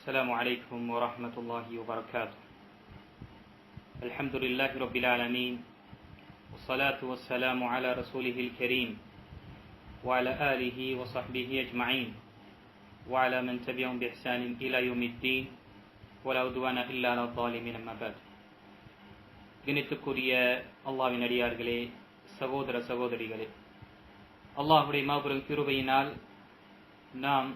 السلام عليكم ورحمة الله وبركاته. الحمد لله رب العالمين والصلاة والسلام على رسوله الكريم وعلى آله وصحبه أجمعين وعلى من تبعهم بإحسان إلى يوم الدين ولا عدوان إلا على الظالمين أما بعد. கணித்துக்குரிய அல்லாஹ்வின் அடியார்களே, சகோதர சகோதரிகளே, அல்லாஹ்வுடைய மாபெரும் கிருபையினால் நாம்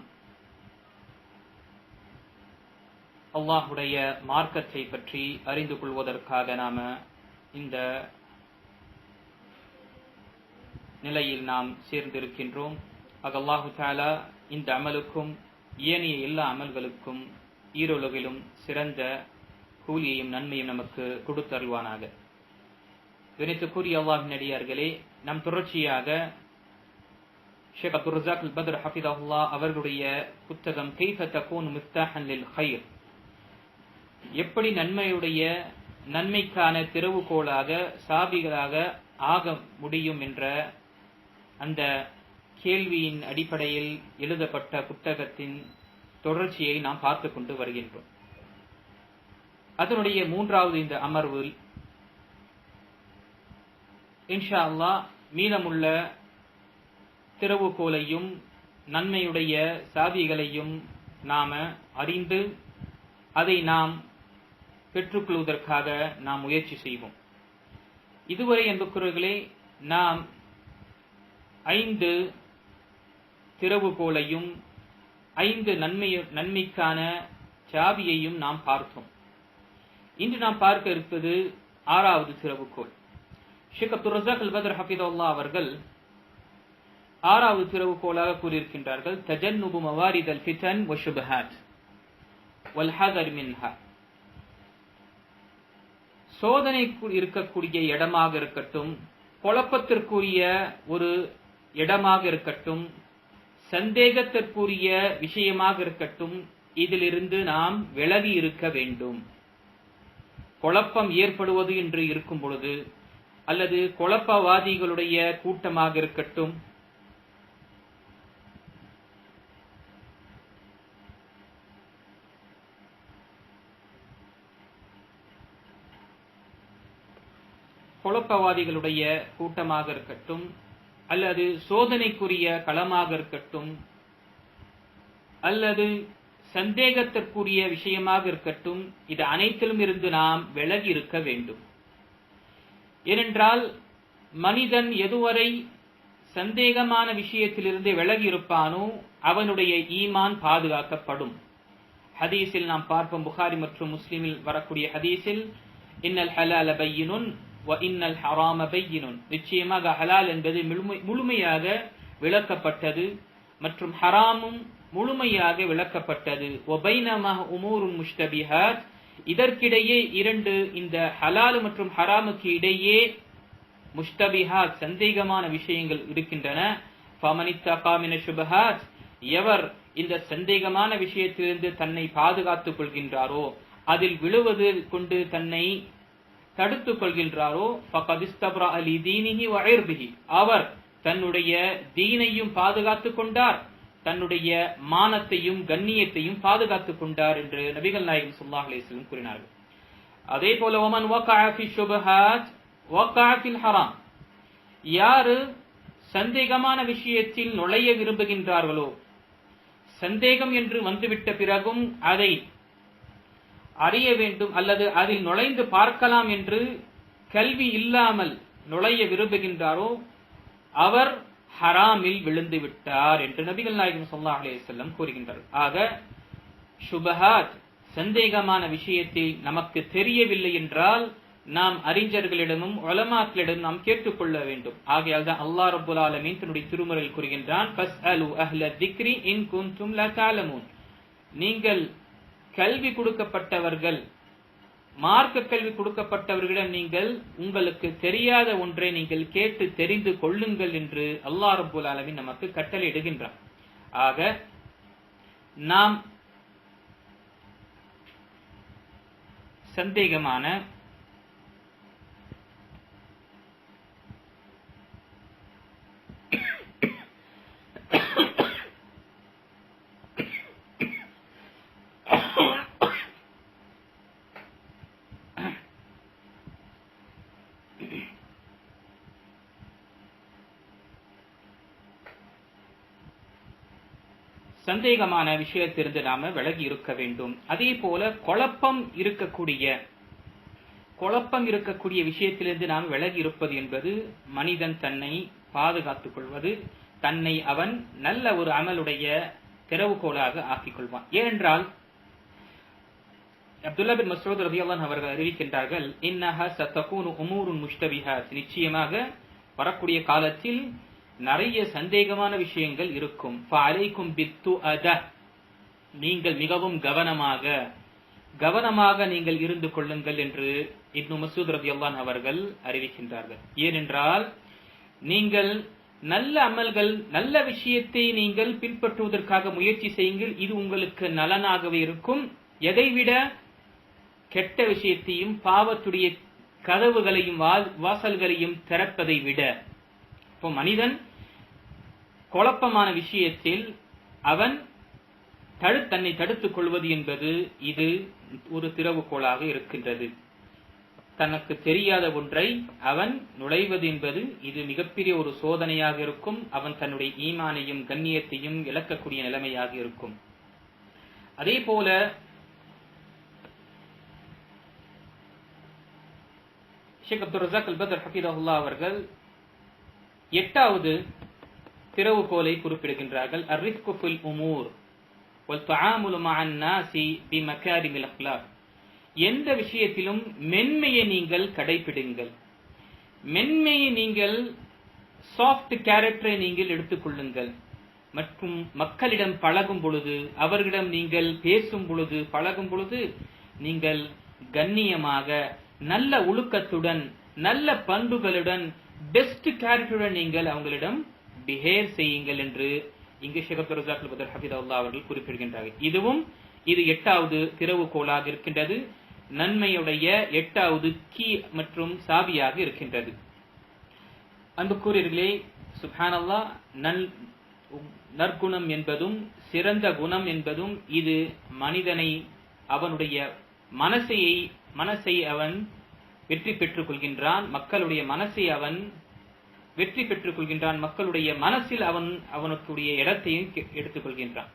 அல்லாஹ்வுடைய மார்க்கத்தை பற்றி அறிந்து கொள்வதற்காக நாம இந்த நிலையில் நாம் சேர்ந்திருக்கின்றோம். அல்லாஹு தஆலா இந்த அமலுக்கும் ஏனைய எல்லா அமல்களுக்கும் ஈருலகிலும் சிறந்த கூலியையும் நன்மையும் நமக்கு கொடுத்தருள்வானாக. கணித்துக்குரிய அல்லாஹ்வின் அடியார்களே, நம் தொடர்ச்சியாக ஷேக் அப்துல் ரஸாக் அல் பத்ர் ஹஃபிதஹுல்லாஹ் அவர்களுடைய புத்தகம் கைஃப தகூனு மிஃப்தாஹன் லில் கைர், எப்படி நன்மைக்கான திறவுகோலாக சாபிகளாக ஆக முடியும் என்ற அந்த கேள்வியின் அடிப்படையில் எழுதப்பட்ட புத்தகத்தின் தொடர்ச்சியை நாம் பார்த்து கொண்டு வருகின்றோம். அதனுடைய மூன்றாவது இந்த அமர்வில் இன்ஷா அல்லாஹ் மீதமுள்ள திறவுகோலையும் நன்மையுடைய சாவிகளையும் நாம அறிந்து அதை நாம் பெற்றுக்கொள்வதற்காக நாம் முயற்சி செய்வோம். இதுவரை அன்புக்குரியவர்களே, நாம் 5 திறவுகோலையும் 5 நன்மைக்கான சாவியையும் நாம் பார்த்தோம். இன்று நாம் பார்க்க இருப்பது 6வது திறவுகோல். ஷேக் அப்துல் ரஸாக் அல் பத்ர் ஹஃபிதஹுல்லாஹ் அவர்கள் 6வது திறவுகோலாக கூறியிருக்கின்றார்கள், தஜன்னுபு மவாரிதல் ஃபிதன் வ ஷுபஹாத் வல் ஹதர் மின்ஹா. சோதனை இருக்கக்கூடிய இடமாக இருக்கட்டும், குழப்பத்திற்குரிய ஒரு இடமாக இருக்கட்டும், சந்தேகத்திற்குரிய விஷயமாக இருக்கட்டும், இதிலிருந்து நாம் விலகி இருக்க வேண்டும். குழப்பம் ஏற்படுவது என்று இருக்கும் பொழுது, அல்லது குழப்பவாதிகளுடைய கூட்டமாக இருக்கட்டும், குழப்பவாதிகளுடைய கூட்டமாக இருக்கட்டும், அல்லது சோதனைக்குரிய களமாக இருக்கட்டும், அல்லது சந்தேகத்திற்குரிய விஷயமாக இருக்கட்டும், இது அனைத்திலும் இருந்து நாம் விலகி இருக்க வேண்டும். ஏனென்றால் மனிதன் எதுவரை சந்தேகமான விஷயத்திலிருந்து விலகி இருப்பானோ அவனுடைய ஈமான் பாதுகாக்கப்படும். ஹதீஸில் நாம் பார்ப்போம், புகாரி மற்றும் முஸ்லிமில் வரக்கூடிய ஹதீஸில், இன்னல் ஹலால பையினுன் வ இன்னல் ஹராம பையினுன், நிச்சயமாக ஹலால் என்பது முழுமையாக விளக்கப்பட்டது மற்றும் ஹராமும் முழுமையாக விளக்கப்பட்டது. வ பைனமா உமூருன் முஷ்தபிஹாத், இதற்கிடையே இந்த ஹலால் மற்றும் ஹராமுக்கு இடையே முஷ்தபிஹாத் சந்தேகமான விஷயங்கள் இருக்கின்றன. ஃபமனித்தகா மின ஷுபஹாத், எவர் இந்த சந்தேகமான விஷயத்திலிருந்து தன்னை பாதுகாத்துக் கொள்கின்றாரோ, அதில் விழுவது கொண்டு தன்னை தடுத்துக் கொள்கின்றாரோ, ஃபகத் இஸ்தப்ரஅ லிதீனிஹி வ இர்திஹி, அவர் தன்னுடைய தீனையும் பாதுகாத்துக் கொண்டார், தன்னுடைய மானத்தையும் கண்ணியத்தையும் பாதுகாத்துக் கொண்டார் என்று நபிகள் நாயகம் ஸல்லல்லாஹு அலைஹி வஸல்லம் கூறினார்கள். அதே போல வமன் வகஅ ஃபி ஷுபஹாத் வகஅ ஃபில் ஹராம், யாரு சந்தேகமான விஷயத்தில் நுழைய விரும்புகின்றார்களோ, சந்தேகம் என்று வந்துவிட்ட பிறகும் அதை அறிய வேண்டும் அல்லது அதில் நுழைந்து பார்க்கலாம் என்று கல்வி இல்லாமல் நுழைய விரும்புகின்றாரோ அவர் ஹராமில் விழுந்து விட்டார் என்று நபிகள் நாயகம் ஸல்லல்லாஹு அலைஹி வஸல்லம் கூறுகின்றார். ஆக ஷுபஹாத் சந்தேகமான விஷயத்தில் நமக்கு தெரியவில்லை என்றால் நாம் அறிஞர்களிடமும் உலமாக்களிடம் நாம் கேட்டுக்கொள்ள வேண்டும். ஆகையால் தான் அல்லாஹ் ரப்பல் ஆலமீன் தன்னுடைய திருமறையில் கூறுகின்றான், ஃபஸ்அலு அஹ்ல திக்ரி இன் குன்தும் லா தஅலமூன், நீங்கள் கல்வி கொடுக்கப்பட்டவர்கள், மார்க்க கல்வி கொடுக்கப்பட்டவர்களிடம் நீங்கள் உங்களுக்கு தெரியாத ஒன்றை நீங்கள் கேட்டு தெரிந்து கொள்ளுங்கள் என்று அல்லாஹ் ரப்பல் ஆலமீன் நமக்கு கட்டளையிடுகின்றான். ஆக நாம் சந்தேகமான சந்தேகமான விஷயத்திலிருந்து நாம விலகி இருக்க வேண்டும். அதே போல குழப்பம் இருக்கக்கூடிய விஷயத்திலிருந்து நாம் விலகி இருப்பது என்பது மனிதன் தன்னை பாதுகாத்துக் கொள்வது, தன்னை அவன் நல்ல ஒரு அமலுடைய திறவுகோலாக ஆக்கிக் கொள்வான். ஏனென்றால் அப்துல்லா பின் மஸ்ஊத் ரலியல்லாஹு அன்ஹு அவர்கள் அறிவிக்கின்றார்கள், இன்னஹா சதகூனு உமூருன் முஷ்தபிஹாத், நிச்சயமாக வரக்கூடிய காலத்தில் நிறைய சந்தேகமான விஷயங்கள் இருக்கும். ஃபஅலைக்கும் பித்துஅத, நீங்கள் மிகவும் கவனமாக நீங்கள் இருந்து கொள்ளுங்கள் என்று இப்னு மஸ்ஊத் ரலியல்லாஹு அன்ஹு அவர்கள் அறிவிக்கின்றார்கள். ஏனென்றால் நீங்கள் நல்ல அமல்கள், நல்ல விஷயத்தை நீங்கள் பின்பற்றுவதற்காக முயற்சி செய்யுங்கள், இது உங்களுக்கு நலனாகவே இருக்கும். எதைவிட கெட்ட விஷயத்தையும் பாவத்துடைய கதவுகளையும் வாசல்களையும் திறப்பதை விட, இப்போ மனிதன் குழப்பமான விஷயத்தில் அவன் தன்னை தடுத்துக் கொள்வது என்பது இது ஒரு திறவுகோலாக இருக்கின்றது. தனக்கு தெரியாத ஒன்றை அவன் நுழைவது என்பது இது மிகப்பெரிய ஒரு சோதனையாக இருக்கும். அவன் தன்னுடைய ஈமானையும் கண்ணியத்தையும் இழக்கக்கூடிய நிலைமையாக இருக்கும். அதே போல ஷேக் அப்துல் ரஸாக் அல் பத்ர் ஹஃபிதஹுல்லாஹ் அவர்கள் 8வது திறவுகோலை குறிப்பிடுகின்றார்கள். அர்ரிஃப்கு ஃபில் உமூர் வல் தஆமுலு மஅன் நாஸி பிமகாரிமில் அக்லாக். எந்த விஷயத்திலும் மென்மையை நீங்கள் கடைபிடிங்கள். மென்மையை நீங்கள் சாஃப்ட் கேரக்டரை நீங்கள் எடுத்துக்கொள்ளுங்கள். மற்றும் மக்களிடம் பழகும் பொழுது, அவர்களிடம் நீங்கள் பேசும் பொழுது, பழகும் பொழுது நீங்கள் கண்ணியமாக, நல்ல ஒழுக்கத்துடன், நல்ல பண்புகளுடன், பெஸ்ட் கேரக்டருடன் நீங்கள் அவங்களிடம் பிஹேவ் செய்யுங்கள் என்று இங்கு ஷேக் அப்துல் ரஸாக் அல் பத்ர் ஹஃபிதஹுல்லாஹ் அவர்கள் குறிப்பிடுகின்றார்கள். இது 8வது திறவுகோலாக இருக்கின்றது. நன்மையுடைய 8வது கீ மற்றும் சாவியாக இருக்கின்றது. அன்புக்குரியவர்களே, சுப்ஹானல்லாஹ், நற்குணம் என்பதும் சிறந்த குணம் என்பதும் இது மனிதனை, அவனுடைய மனசை அவன் வெற்றி பெற்றுக் கொள்கின்றான். மக்களுடைய மனசை அவன் வெற்றி பெற்றுக் கொள்கின்றான். மக்களுடைய மனசில் அவனுக்குரிய இடத்தையும் எடுத்துக் கொள்கின்றான்.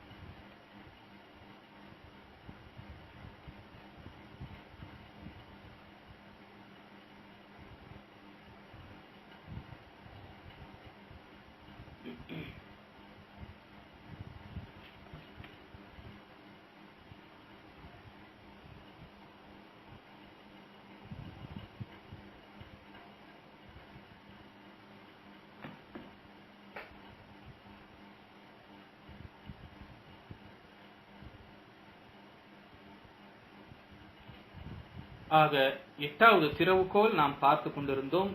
ஆக 8வது திறவுகோல் நாம் பார்த்து கொண்டிருந்தோம்.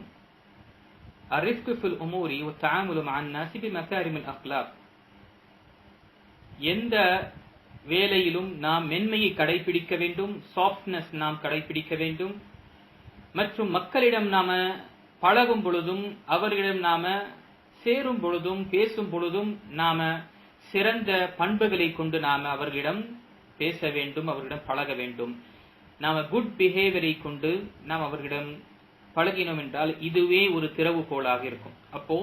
அர்ரிஃப்கு ஃபில் உமூரி வ தஆமுலு மஅன் நாஸி பிமகாரிமில் அக்லாக். எந்த வேலையிலும் நாம் மென்மையை கடைபிடிக்க வேண்டும், சாஃப்ட்னஸ் நாம் கடைபிடிக்க வேண்டும். மற்றும் மக்களிடம் நாம பழகும் பொழுதும், அவர்களிடம் நாம சேரும் பொழுதும், பேசும் பொழுதும் நாம சிறந்த பண்புகளை கொண்டு நாம அவர்களிடம் பேச வேண்டும், அவர்களிடம் பழக வேண்டும். நாம குட் பிஹேவியரை கொண்டு நாம் அவர்களிடம் பழகினோம் என்றால் இதுவே ஒரு திறவுகோலாக இருக்கும். அப்போ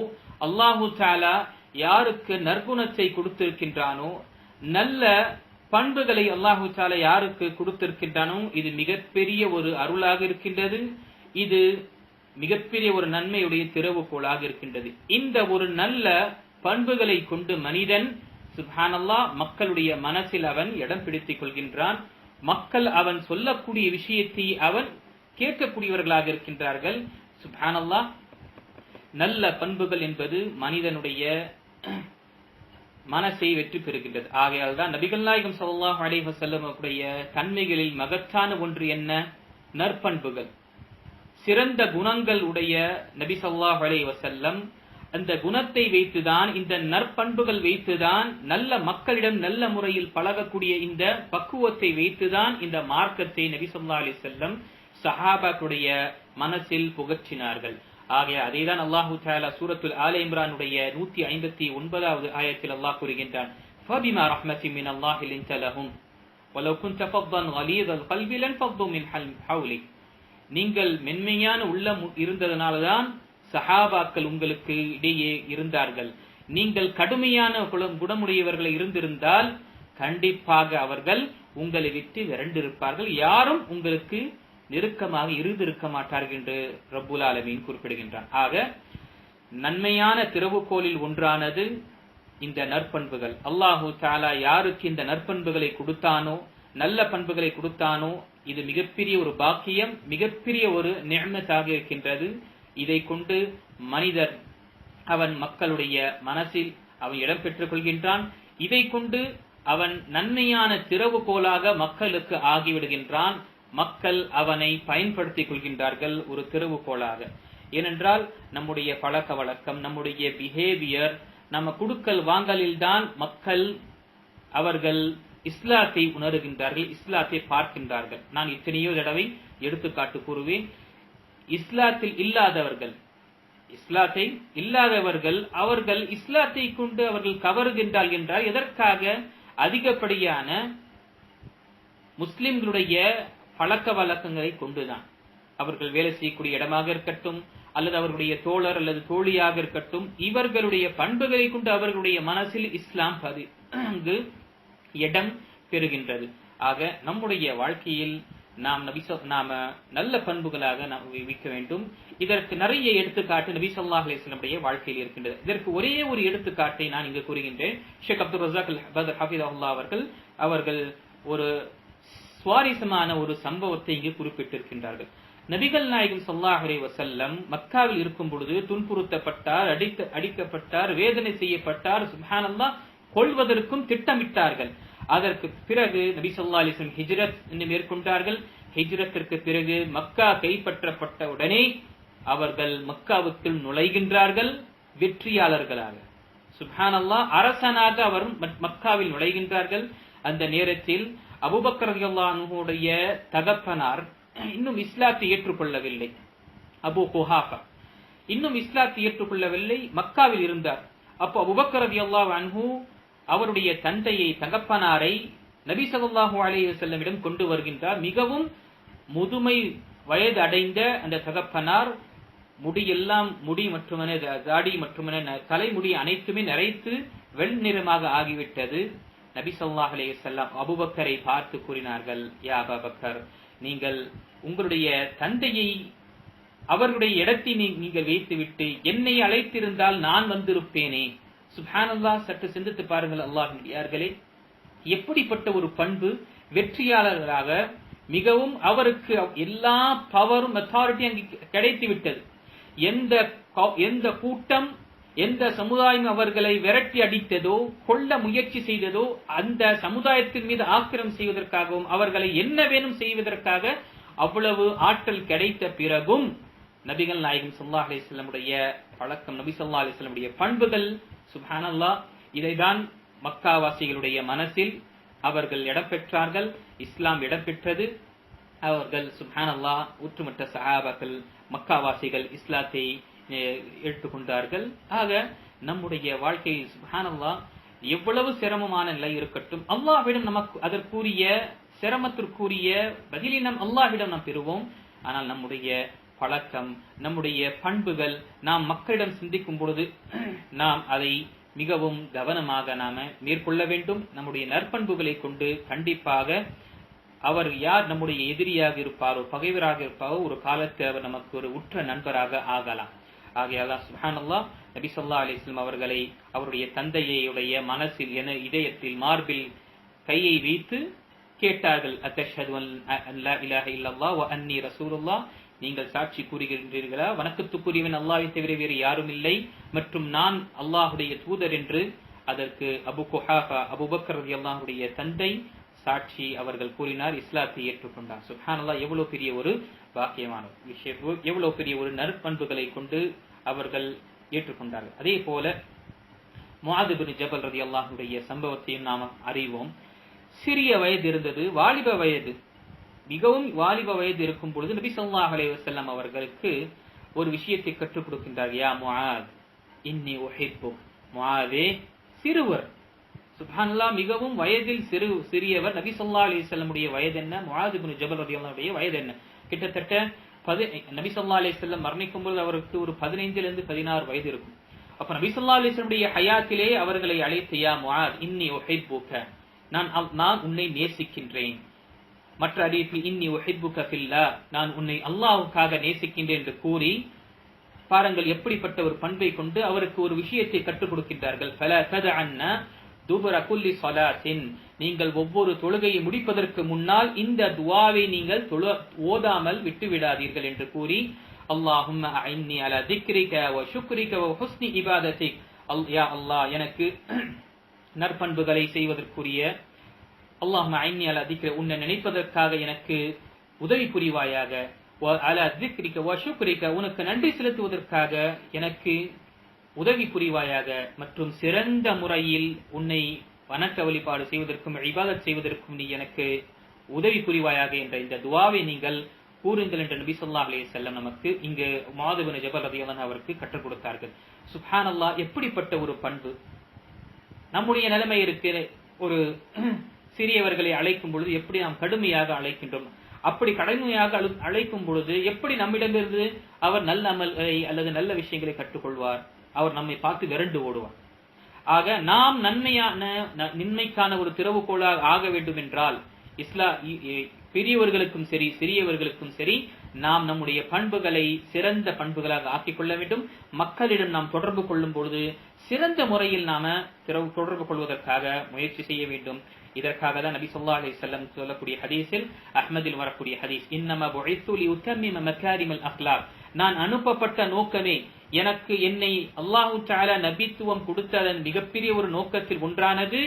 அல்லாஹு தஆலா யாருக்கு நற்குணத்தை கொடுத்திருக்கின்றானோ, நல்ல பண்புகளை அல்லாஹு தஆலா யாருக்கு கொடுத்திருக்கின்றானோ, இது மிகப்பெரிய ஒரு அருளாக இருக்கின்றது. இது மிகப்பெரிய ஒரு நன்மையுடைய திறவுகோலாக இருக்கின்றது. இந்த ஒரு நல்ல பண்புகளை கொண்டு மனிதன் சுப்ஹானல்லாஹ் மக்களுடைய மனசில் அவன் இடம் பிடித்துக் கொள்கின்றான். மக்கள் அவன் சொல்லக்கூடிய விஷயத்தை அவன் கேட்கக்கூடியவர்களாக இருக்கின்றார்கள். சுப்ஹானல்லாஹ், நல்ல பண்புகள் என்பது மனிதனுடைய மனசை வெற்றி பெறுகின்றது. ஆகையால் தான் நபிகள் நாயகம் ஸல்லல்லாஹு அலைஹி வஸல்லம் உடைய தன்மைகளில் மகத்தான ஒன்று என்ன? நற்பண்புகள், சிறந்த குணங்கள் உடைய நபி ஸல்லல்லாஹு அலைஹி வஸல்லம் அந்த குணத்தை வைத்துதான், இந்த நற்பண்புகள் வைத்துதான், நல்ல மக்களிடம் நல்ல முறையில் பழகக்கூடிய இந்த பக்குவத்தை வைத்துதான் இந்த மார்க்கத்தை நபி ஸல்லல்லாஹு அலைஹி வஸல்லம் சஹாபாக்களுடைய மனசில் புகற்றினார்கள். ஆகிய அதேதான் அல்லாஹு தஆலா சூரத்துல் ஆல இம்ரானுடைய 159வது ஆயத்தில் அல்லாஹ் கூறுகின்றான், ஃபபிமா ரஹ்மத்தின் மினல்லாஹி லின்த லஹும் வலவ் குன்த ஃபவ்வன் கலீதல் கல்பி லன்ஃபது மின் ஹவ்லிக். நீங்கள் மென்மையான உள்ளம் இருந்ததனால்தான் சஹாபாக்கள் உங்களுக்கு இடையே இருந்தார்கள். நீங்கள் கடுமையான குணமுடையவர்களை இருந்திருந்தால் கண்டிப்பாக அவர்கள் உங்களை விட்டு விரண்டிருப்பார்கள், யாரும் உங்களுக்கு நெருக்கமாக இருந்திருக்க மாட்டார்கள் என்று ரப்புல் ஆலமீன் குறிப்பிடுகின்றான். ஆக நன்மையான திறவுகோலில் ஒன்றானது இந்த நற்பண்புகள். அல்லாஹு தஆலா யாருக்கு இந்த நற்பண்புகளை கொடுத்தானோ, நல்ல பண்புகளை கொடுத்தானோ, இது மிகப்பெரிய ஒரு பாக்கியம், மிகப்பெரிய ஒரு நிஅமத்தாக இருக்கின்றது. இதை கொண்டு மனிதர் அவன் மக்களுடைய மனசில் அவன் இடம் பெற்றுக் கொள்கின்றான். இதை கொண்டு அவன் நன்மையான திறவுகோலாக மக்களுக்கு ஆகிவிடுகின்றான். மக்கள் அவனை பயன்படுத்திக் கொள்கின்றார்கள் ஒரு திறவுகோலாக. ஏனென்றால் நம்முடைய பழக்க வழக்கம், நம்முடைய பிஹேவியர், நம்ம குடுக்கல் வாங்கலில் தான் மக்கள் அவர்கள் இஸ்லாத்தை உணர்கின்றார்கள், இஸ்லாத்தை பார்க்கின்றார்கள். நான் எத்தனையோ தடவை எடுத்துக்காட்டு கூறுவேன். இஸ்லாத்தில் இல்லாதவர்கள் அவர்கள் இஸ்லாத்தை கொண்டு அவர்கள் கவருகின்றார்கள் என்றால் எதற்காக? அதிகப்படியான முஸ்லிம்களுடைய பழக்க வழக்கங்களை கொண்டுதான். அவர்கள் வேலை செய்யக்கூடிய இடமாக இருக்கட்டும், அல்லது அவர்களுடைய தோழர் அல்லது தோழியாக இருக்கட்டும், இவர்களுடைய பண்புகளை கொண்டு அவர்களுடைய மனசில் இஸ்லாம் அங்கு இடம் பெறுகின்றது. ஆக நம்முடைய வாழ்க்கையில் நாம நல்ல பண்புகளாக நாம் வைக்க வேண்டும். இதற்கு நிறைய எடுத்துக்காட்டு நபி ஸல்லல்லாஹு அலைஹி வஸல்லம் வாழ்க்கையில் இருக்கின்றது. இதற்கு ஒரே ஒரு எடுத்துக்காட்டை நான் இங்கு கூறுகின்றேன். ஷேக் அப்துல் ரஸாக் அல் பத்ர் ஹஃபிதஹுல்லாஹ் அவர்கள் ஒரு சுவாரஸ்யமான ஒரு சம்பவத்தை இங்கு குறிப்பிட்டிருக்கின்றார்கள். நபிகள் நாயகம் ஸல்லல்லாஹு அலைஹி வஸல்லம் மக்காவில் இருக்கும் பொழுது துன்புறுத்தப்பட்டார், அடிக்கப்பட்டார், வேதனை செய்யப்பட்டார். சுப்ஹானல்லாஹ், கொல்வதற்கும் திட்டமிட்டார்கள். அதற்கு பிறகு நபி ஸல்லல்லாஹு அலைஹி வஸல்லம் ஹிஜ்ரத் மேற்கொண்டார்கள். ஹிஜ்ரத்திற்கு பிறகு மக்கா கைப்பற்றப்பட்ட உடனே அவர்கள் மக்காவுக்குள் நுழைகின்றார்கள் வெற்றியாளர்களாக. சுப்ஹானல்லாஹ், அரசனாக அவர் மக்காவில் நுழைகின்றார்கள். அந்த நேரத்தில் அபூபக்கர் ரலியல்லாஹு அன்ஹுடைய தகப்பனார் இன்னும் இஸ்லாத்தை ஏற்றுக்கொள்ளவில்லை. அபூ குஹாஃபா இன்னும் இஸ்லாத்தை ஏற்றுக்கொள்ளவில்லை, மக்காவில் இருந்தார். அப்போ அபூபக்கர் ரலியல்லாஹு அன்ஹு அவருடைய தகப்பனாரை நபி ஸல்லல்லாஹு அலைஹி வஸல்லமிடம் கொண்டு வருகின்றார். மிகவும் முதுமை வயது அடைந்த அந்த தகப்பனார், முடி மட்டுமென, தாடி மட்டுமென, தலைமுடி அனைத்துமே நரைத்து வெண்ணிறமாக ஆகிவிட்டது. நபி ஸல்லல்லாஹு அலைஹி வஸல்லம் அபூபக்கரை பார்த்து கூறினார்கள், யா அபூபக்கர், நீங்கள் உங்களுடைய தந்தையை அவர்களுடைய இடத்தை நீங்கள் வைத்துவிட்டு என்னை அழைத்திருந்தால் நான் வந்திருப்பேனே. சுப்ஹானல்லாஹ், சற்று சிந்தித்து பாருங்கள் அல்லாஹ்வின், எப்படிப்பட்ட ஒரு பண்பு! வெற்றியாளர்களாக மிகவும் அவருக்கு எல்லா பவரும் அத்தாரிட்டி அங்கு கிடைத்து விட்டது. எந்த கூட்டம், எந்த சமுதாயம் அவர்களை விரட்டி அடித்ததோ, கொல்ல முயற்சி செய்ததோ, அந்த சமுதாயத்தின் மீது ஆக்கிரமம் செய்வதற்காகவும் அவர்களை என்ன வேணும் செய்வதற்காக அவ்வளவு ஆற்றல் கிடைத்த பிறகும் நபிகள் நாயகம் ஸல்லல்லாஹு அலைஹி வஸல்லமுடைய பழக்கம், நபி ஸல்லல்லாஹு அலைஹி வஸல்லமுடைய பண்புகள், சுப்ஹானல்லாஹ், இதைதான் மக்காவாசிகளுடைய மனசில் அவர்கள் இடம் பெற்றார்கள். இஸ்லாம் இடம் பெற்றது. அவர்கள் சுப்ஹானல்லாஹ், ஒற்றுமற்ற சஹாபாக்கள், மக்காவாசிகள் இஸ்லாத்தை ஏற்றுக்கொண்டார்கள். ஆக நம்முடைய வாழ்க்கையில் சுப்ஹானல்லாஹ் எவ்வளவு சிரமமான நிலை இருக்கட்டும், அல்லாஹ்விடம் நமக்கு அதற்குரிய சிரமத்திற்குரிய பதிலினம் அல்லாஹ்விடம் நாம் பெறுவோம். ஆனால் நம்முடைய பழக்கம், நம்முடைய பண்புகள், நாம் மக்களிடம் சிந்திக்கும் பொழுது நாம் அதை மிகவும் கவனமாக நாம மேற்கொள்ள வேண்டும். நம்முடைய நற்பண்புகளை கொண்டு கண்டிப்பாக அவர் யார் நம்முடைய எதிரியாக இருப்பாரோ, பகைவராக இருப்பாரோ, ஒரு காலத்தில் அவர் நமக்கு ஒரு உற்ற நண்பராக ஆகலாம். ஆகையால் சுப்ஹானல்லாஹ், நபி ஸல்லல்லாஹு அலைஹி வஸல்லம் அவர்களை அவருடைய தந்தையுடைய மனசில், இதயத்தில், மார்பில் கையை வைத்து கேட்டார்கள், அத்தஷ்ஹது அன் லா இலாஹ இல்லல்லாஹ் வ அன்னி ரசூலுல்லாஹ், நீங்கள் சாட்சி கூறுகின்றீர்களா வணக்கத்துக்குரியவன் அல்லாஹ்வை தவிர வேறு யாரும் இல்லை மற்றும் நான் அல்லாஹ்வுடைய தூதர் என்று? அதற்கு அபூ குஹாஃபா, அபூபக்கர் ரலியல்லாஹுடைய தந்தை சாட்சி அவர்கள் கூறினார், இஸ்லாத்தை ஏற்றுக்கொண்டார். சுப்ஹானல்லாஹ், எவ்வளவு பெரிய ஒரு பாக்கியமான விஷயம், எவ்வளவு பெரிய ஒரு நற்பண்புகளை கொண்டு அவர்கள் ஏற்றுக்கொண்டார்கள். அதே போல முஆத் இப்னு ஜபல் ரலியல்லாஹுடைய சம்பவத்தையும் நாம் அறிவோம். சிறிய வயது இருந்தது, வாலிப வயது, மிகவும் வாலிப வயது இருக்கும் பொழுது நபி ஸல்லல்லாஹு அலைஹி வஸல்லம் அவர்களுக்கு ஒரு விஷயத்தை கற்றுக் கொடுக்கின்றார். யா முஆத், இன்னி உஹிப்புக். முஆதே, சிறுவர், சுப்ஹானல்லாஹ், மிகவும் வயதில் சிறியவர். நபி ஸல்லல்லாஹு அலைஹி வஸல்லமுடைய வயது என்ன? முஆத் இப்னு ஜபல் ரலியல்லாஹுடைய வயது என்ன? கிட்டத்தட்ட நபி ஸல்லல்லாஹு அலைஹி வஸல்லம் மரணிக்கும் பொழுது அவருக்கு ஒரு 15 லிருந்து 16 வயது இருக்கும். அப்ப நபி ஸல்லல்லாஹு அலைஹி வஸல்லம் ஹயாத்திலே அவர்களை அழைத்து, யா முஆத் இன்னி உஹிப்புக, நான் உன்னை நேசிக்கின்றேன். மற்ற ஹதீஸில் இன்னி உஹிப்புக ஃபில்லாஹ், நான் உன்னை அல்லாஹ்வுக்காக நேசிக்கின்றேன் என்று கூறி பாருங்கள் எப்படிப்பட்ட ஒரு பண்பை கொண்டு அவருக்கு ஒரு விஷயத்தை கற்றுக் கொடுக்கின்றார்கள். ஃபலா ததஅன்ன துபர குல்லி ஸலாத்தின், நீங்கள் ஒவ்வொரு தொழுகையை முடிப்பதற்கு முன்னால் இந்த துஆவை நீங்கள் ஓதாமல் விட்டு விடாதீர்கள் என்று கூறி, அல்லாஹும்ம அஇன்னி அலா திக்ரிக வ ஷுக்ரிக வ ஹுஸ்னி இபாதத்திக், யா அல்லாஹ் எனக்கு நற்பண்புகளை செய்வதற்குரிய, அல்லாஹும்ம அஇன்னி அலா திக்ரி, உன்னை நினைப்பதற்காக எனக்கு உதவி புரிவாயாக, வ அலா திக்ரிக வ ஷுக்ரிக, உனக்கு நன்றி செலுத்துவதற்காக எனக்கு உதவி புரிவாயாக, மற்றும் சிறந்த முறையில் உன்னை வணக்க வழிபாடு செய்வதற்கும் இபாதத் செய்வதற்கும் நீ எனக்கு உதவி புரிவாயாக என்ற இந்த துஆவை நீங்கள் கூறுங்கள் என்று நபி ஸல்லல்லாஹு அலைஹி வஸல்லம் நமக்கு இங்கு முஆத் இப்னு ஜபல் ரலியல்லாஹு அன்ஹு அவருக்கு கற்றுக் கொடுத்தார்கள். சுப்ஹானல்லாஹ், எப்படிப்பட்ட ஒரு பண்பு! நம்முடைய நிலைமை இருக்கு, ஒரு சிறியவர்களை அழைக்கும் பொழுது எப்படி நாம் கடுமையாக அழைக்கின்றோம், அப்படி கடுமையாக அழைக்கும் பொழுது எப்படி நம்மிடமிருந்து அவர் நல்ல அமல்களை அல்லது நல்ல விஷயங்களை கற்றுக்கொள்வார்? அவர் நம்மை பார்த்து விரண்டு ஓடுவார். ஆக நாம் நன்மைக்கான ஒரு திறவுகோலாக ஆக வேண்டும் என்றால், பெரியவர்களுக்கும் சரி சிறியவர்களுக்கும் சரி, நாம் நம்முடைய பண்புகளை சிறந்த பண்புகளாக ஆக்கிக் கொள்ள வேண்டும். மக்களிடம் நாம் தொடர்பு கொள்ளும் பொழுது சிறந்த முறையில் நாம தொடர்பு கொள்வதற்காக முயற்சி செய்ய வேண்டும். இதற்காக தான் நபி ஸல்லல்லாஹு அலைஹி வஸல்லம் சொல்லக்கூடிய ஹதீஸில், அஹ்மதில் வரக்கூடிய ஹதீஸ், இன்னமா புஇத்து லியுத்தம்மிம மகாரிமல் அக்லாக், நான் அனுப்பப்பட்ட நோக்கமே, எனக்கு என்னை அல்லாஹு தஆலா நபித்துவம் கொடுத்ததன் மிகப்பெரிய ஒரு நோக்கத்தில் ஒன்றானது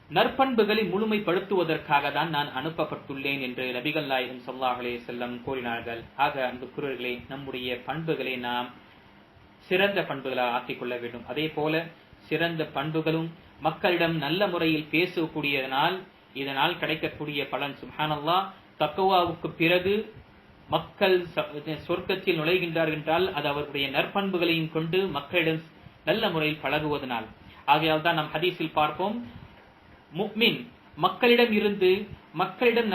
நற்பண்புகளை முழுமைப்படுத்துவதற்காக தான் நான் அனுப்பப்பட்டுள்ளேன் என்று நபிகள் நாயகம் ஸல்லல்லாஹு அலைஹி வஸல்லம் கூறினார்கள். ஆக அன்புக்குரியவர்களே, நம்முடைய பண்புகளை நாம் சிறந்த பண்புகளாக ஆக்கிக் கொள்ள வேண்டும். அதே போல சிறந்த பண்புகளும் மக்களிடம் நல்ல முறையில் பேசக்கூடியதனால் இதனால் கிடைக்கக்கூடிய பலன், சுப்ஹானல்லாஹ், தக்வாவுக்கு பிறகு மக்கள் சொர்க்கத்தில் நுழைகின்றார்கள் என்றால் அது அவருடைய நற்பண்புகளையும் கொண்டு மக்களிடம் நல்ல முறையில் பழகுவதனால். ஆகையால் தான் நாம் ஹதீஸில் பார்ப்போம், முஃமின் மக்களிடம் இருந்து மக்களிடம்